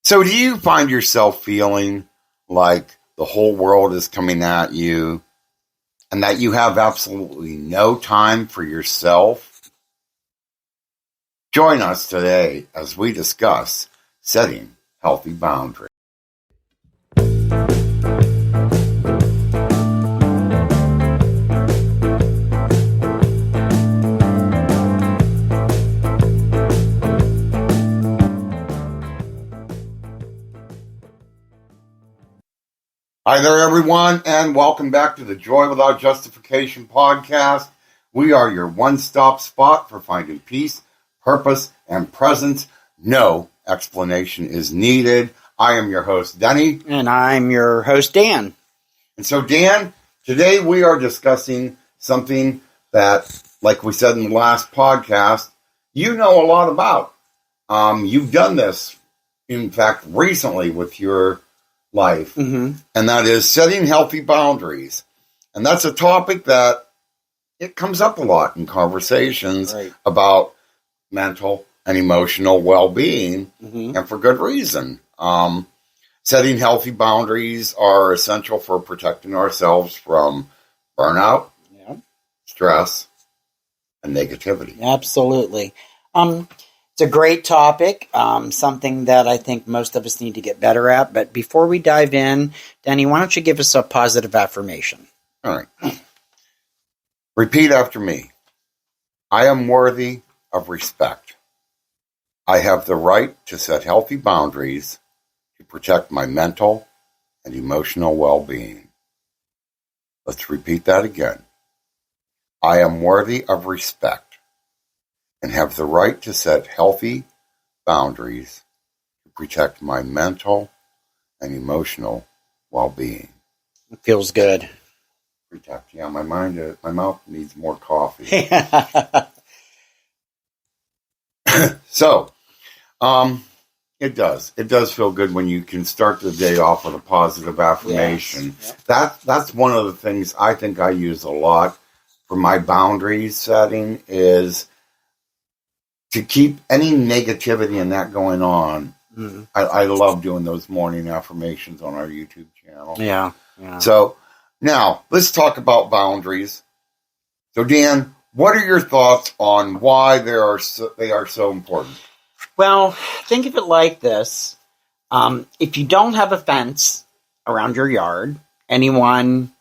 So do you find yourself feeling like the whole world is coming at you and that you have absolutely no time for yourself? Join us today as we discuss setting healthy boundaries. Hi there, everyone, and welcome back to the Joy Without Justification podcast. We are your one-stop spot for finding peace, purpose, and presence. No explanation is needed. I am your host, Denny. And I'm your host, Dan. And so, Dan, today we are discussing something that, like we said in the last podcast, you know a lot about. You've done this, in fact, recently with your life, and that is setting healthy boundaries. And that's a topic that it comes up a lot in conversations about mental and emotional well-being, and for good reason. Setting healthy boundaries are essential for protecting ourselves from burnout, stress, and negativity. Absolutely. It's a great topic, something that I think most of us need to get better at. But before we dive in, Danny, why don't you give us a positive affirmation? All right. Repeat after me. I am worthy of respect. I have the right to set healthy boundaries to protect my mental and emotional well-being. Let's repeat that again. I am worthy of respect and have the right to set healthy boundaries to protect my mental and emotional well-being. It feels good. Protect, yeah. My mouth needs more coffee. So, it does. It does feel good when you can start the day off with a positive affirmation. Yes. Yep. That's one of the things I think I use a lot for my boundaries setting is to keep any negativity and that going on. I love doing those morning affirmations on our YouTube channel. Yeah. So now let's talk about boundaries. So Dan, what are your thoughts on why they are so important? Well, think of it like this. If you don't have a fence around your yard, anyone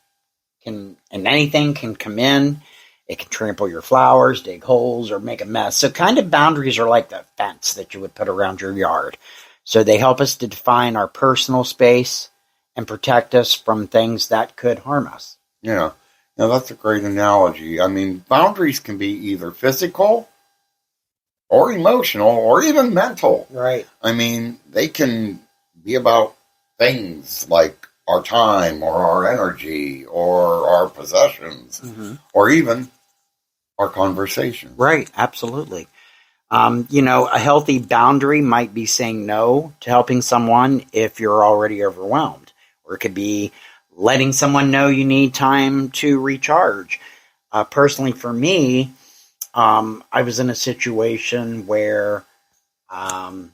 can and anything can come in. It can trample your flowers, dig holes, or make a mess. So kind of boundaries are like the fence that you would put around your yard. So they help us to define our personal space and protect us from things that could harm us. Yeah. Now, that's a great analogy. I mean, boundaries can be either physical or emotional or even mental. Right. I mean, they can be about things like our time or our energy or our possessions or even our conversation. Right, absolutely. A healthy boundary might be saying no to helping someone if you're already overwhelmed. Or it could be letting someone know you need time to recharge. Personally, for me, I was in a situation where I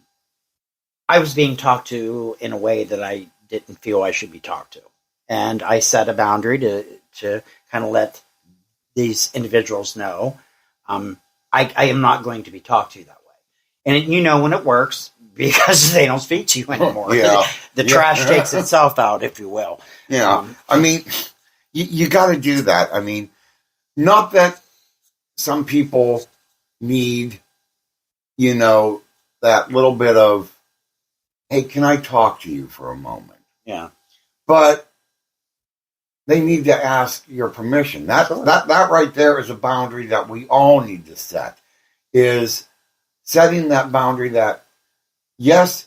was being talked to in a way that I didn't feel I should be talked to. And I set a boundary to kind of let these individuals know I am not going to be talked to that way. And when it works, because they don't speak to you anymore. The trash takes itself out, if you will. Yeah. I mean, you got to do that. I mean, not that some people need, that little bit of, hey, can I talk to you for a moment? Yeah. But they need to ask your permission. That right there is a boundary that we all need to set, is setting that boundary that, yes,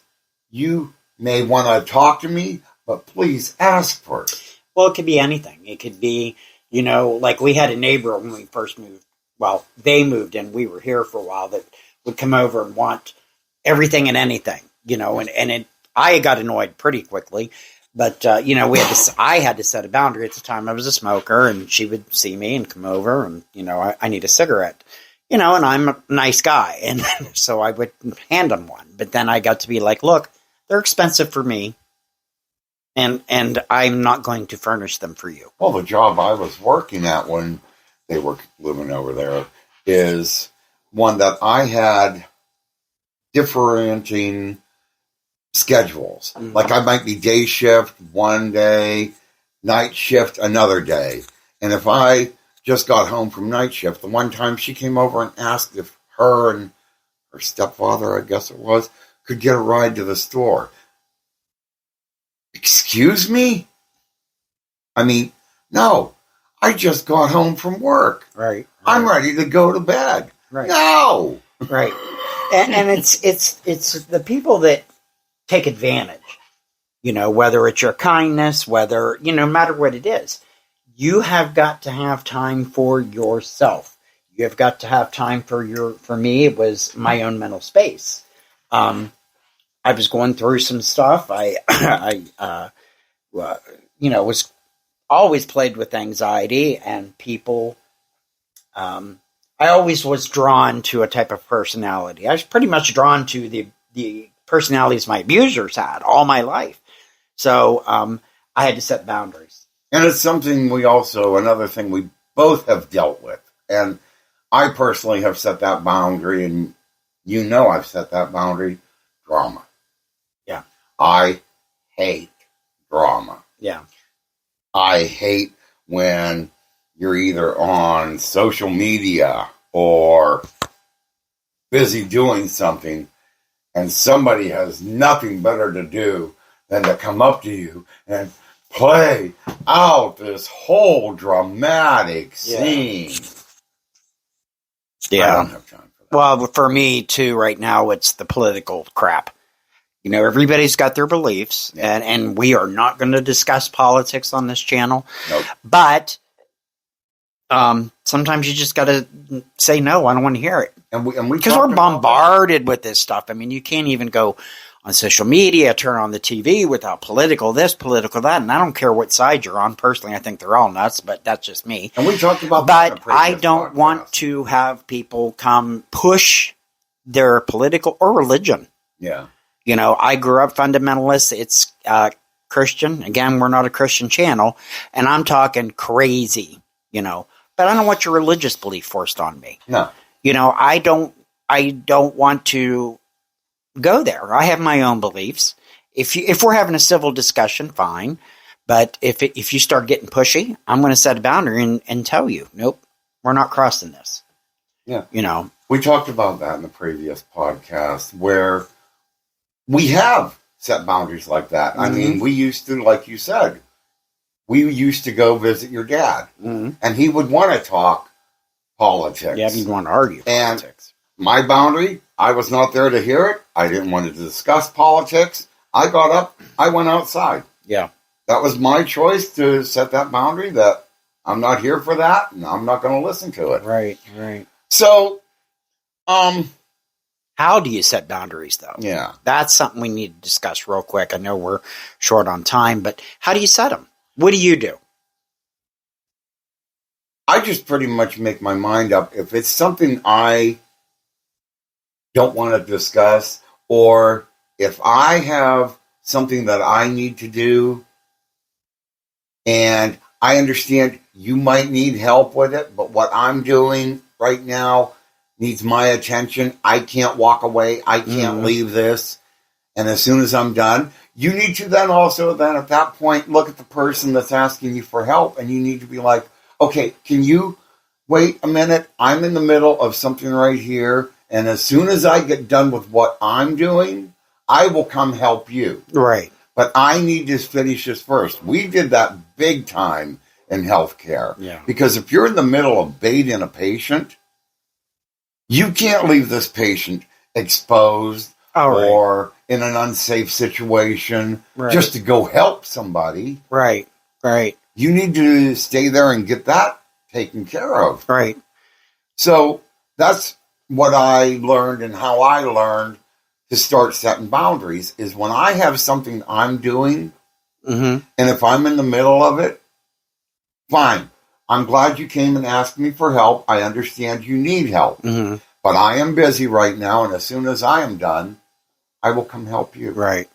you may want to talk to me, but please ask for it. Well, it could be anything. It could be, like we had a neighbor when we first moved. Well, they moved and we were here for a while that would come over and want everything and anything, I got annoyed pretty quickly. But, I had to set a boundary at the time. I was a smoker, and she would see me and come over, and, I need a cigarette. And I'm a nice guy, and so I would hand him one. But then I got to be like, look, they're expensive for me, and I'm not going to furnish them for you. Well, the job I was working at when they were living over there is one that I had differentiating schedules. Mm-hmm. Like I might be day shift one day, night shift another day. And if I just got home from night shift, the one time she came over and asked if her and her stepfather, I guess it was, could get a ride to the store. Excuse me? I mean, no. I just got home from work. Right. I'm ready to go to bed. Right. No. Right. And it's the people that take advantage, whether it's your kindness, whether, no matter what it is, you have got to have time for yourself. You have got to have time for me, it was my own mental space. I was going through some stuff. I was always plagued with anxiety and people. I always was drawn to a type of personality. I was pretty much drawn to the personalities my abusers had all my life. So I had to set boundaries. And it's something another thing we both have dealt with. And I personally have set that boundary, and I've set that boundary, drama. Yeah. I hate drama. Yeah. I hate when you're either on social media or busy doing something and somebody has nothing better to do than to come up to you and play out this whole dramatic scene. Yeah. I don't have time for that. Well, for me too, right now, it's the political crap. Everybody's got their beliefs, and we are not going to discuss politics on this channel. Nope. But sometimes you just got to say no. I don't want to hear it, and we because we're bombarded with this stuff. I mean, you can't even go on social media, turn on the TV without political this, political that, and I don't care what side you're on. Personally, I think they're all nuts, but that's just me. And we talked about that. But I don't want to have people come push their political or religion. Yeah. I grew up fundamentalist. It's Christian. Again, we're not a Christian channel, and I'm talking crazy, But I don't want your religious belief forced on me. No. I don't want to go there. I have my own beliefs. If we're having a civil discussion, fine. But if you start getting pushy, I'm going to set a boundary and tell you, nope, we're not crossing this. Yeah. We talked about that in the previous podcast where we have set boundaries like that. Mm-hmm. I mean, we used to, like you said, we used to go visit your dad, mm-hmm. and he would want to talk politics. Yeah, he'd want to argue politics. And my boundary, I was not there to hear it. I didn't want to discuss politics. I got up, I went outside. Yeah. That was my choice to set that boundary that I'm not here for that, and I'm not going to listen to it. Right. So, how do you set boundaries, though? Yeah. That's something we need to discuss real quick. I know we're short on time, but how do you set them? What do you do? I just pretty much make my mind up. If it's something I don't want to discuss, or if I have something that I need to do, and I understand you might need help with it, but what I'm doing right now needs my attention. I can't walk away. I can't leave this. And as soon as I'm done, you need to then also then at that point look at the person that's asking you for help, and you need to be like, okay, can you wait a minute? I'm in the middle of something right here, and as soon as I get done with what I'm doing, I will come help you. Right. But I need to finish this first. We did that big time in healthcare. Yeah. Because if you're in the middle of bathing a patient, you can't leave this patient exposed or in an unsafe situation just to go help somebody. Right. You need to stay there and get that taken care of. Right. So that's what I learned, and how I learned to start setting boundaries is when I have something I'm doing, and if I'm in the middle of it, fine. I'm glad you came and asked me for help. I understand you need help. But I am busy right now, and as soon as I am done, I will come help you. Right.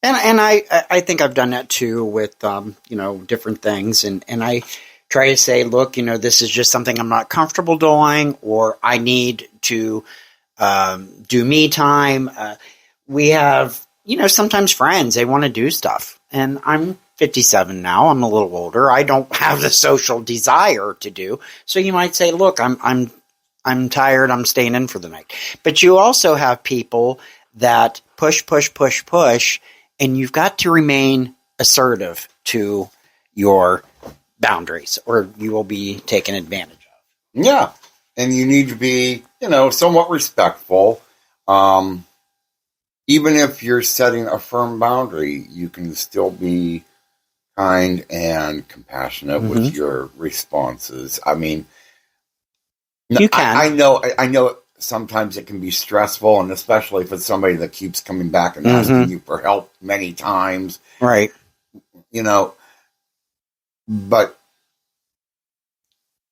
And I think I've done that too with, different things. And I try to say, look, this is just something I'm not comfortable doing, or I need to do me time. We have, sometimes friends, they want to do stuff. And I'm 57 now. I'm a little older. I don't have the social desire to do. So you might say, look, I'm tired. I'm staying in for the night. But you also have people that push, and you've got to remain assertive to your boundaries, or you will be taken advantage of. Yeah. And you need to be, somewhat respectful. Even if you're setting a firm boundary, you can still be kind and compassionate with your responses. I mean, you can. I know sometimes it can be stressful, and especially if it's somebody that keeps coming back and asking you for help many times. Right. But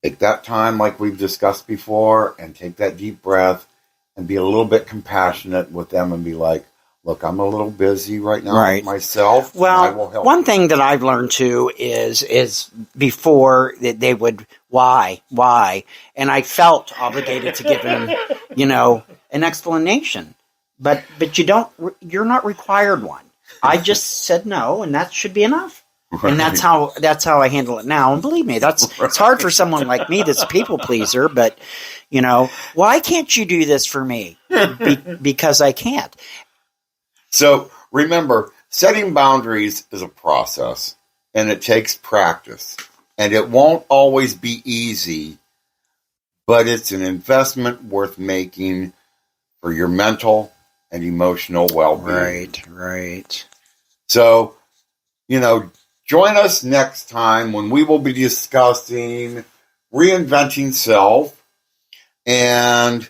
take that time, like we've discussed before, and take that deep breath and be a little bit compassionate with them and be like, look, I'm a little busy right now myself. Well, I will help one thing that I've learned too is before that they would, why? And I felt obligated to give them, an explanation, but you're not required one. I just said no, and that should be enough. Right. And that's how I handle it now. And believe me, it's hard for someone like me that's a people pleaser, but why can't you do this for me? Because I can't. So remember, setting boundaries is a process, and it takes practice, and it won't always be easy, but it's an investment worth making for your mental and emotional well-being. Right. So, join us next time when we will be discussing reinventing self, and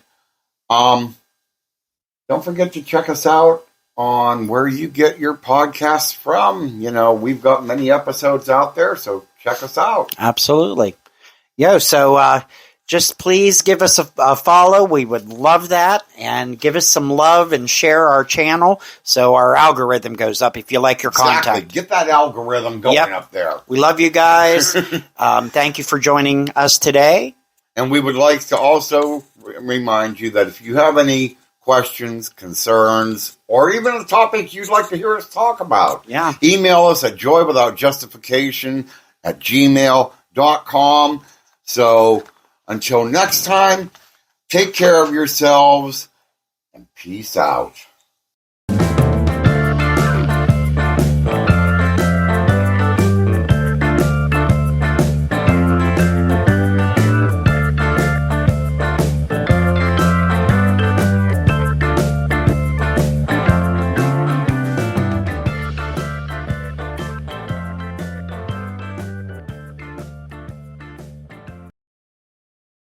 don't forget to check us out on where you get your podcasts from. We've got many episodes out there, so check us out. Absolutely. So just please give us a follow. We would love that. And give us some love and share our channel so our algorithm goes up if you like your content. Get that algorithm going up there. We love you guys. Thank you for joining us today. And we would like to also remind you that if you have any questions, concerns, or even a topic you'd like to hear us talk about, email us at joywithoutjustification@gmail.com. So until next time, take care of yourselves and peace out.